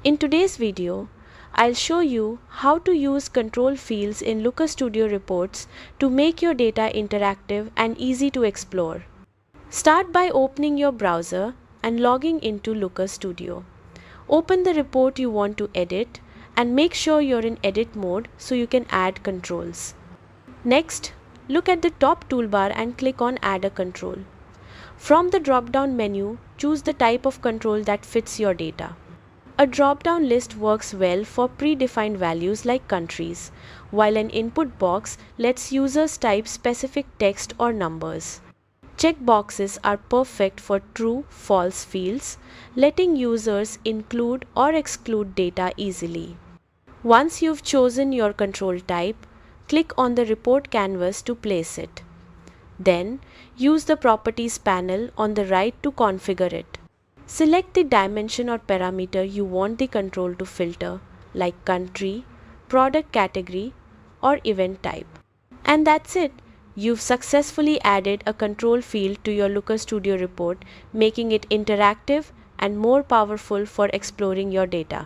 In today's video, I'll show you how to use control fields in Looker Studio reports to make your data interactive and easy to explore. Start by opening your browser and logging into Looker Studio. Open the report you want to edit and make sure you're in edit mode so you can add controls. Next, look at the top toolbar and click on Add a Control. From the drop-down menu, choose the type of control that fits your data. A drop-down list works well for predefined values like countries, while an input box lets users type specific text or numbers. Checkboxes are perfect for true/false fields, letting users include or exclude data easily. Once you've chosen your control type, click on the report canvas to place it. Then, use the Properties panel on the right to configure it. Select the dimension or parameter you want the control to filter, like country, product category, or event type. And that's it. You've successfully added a control field to your Looker Studio report, making it interactive and more powerful for exploring your data.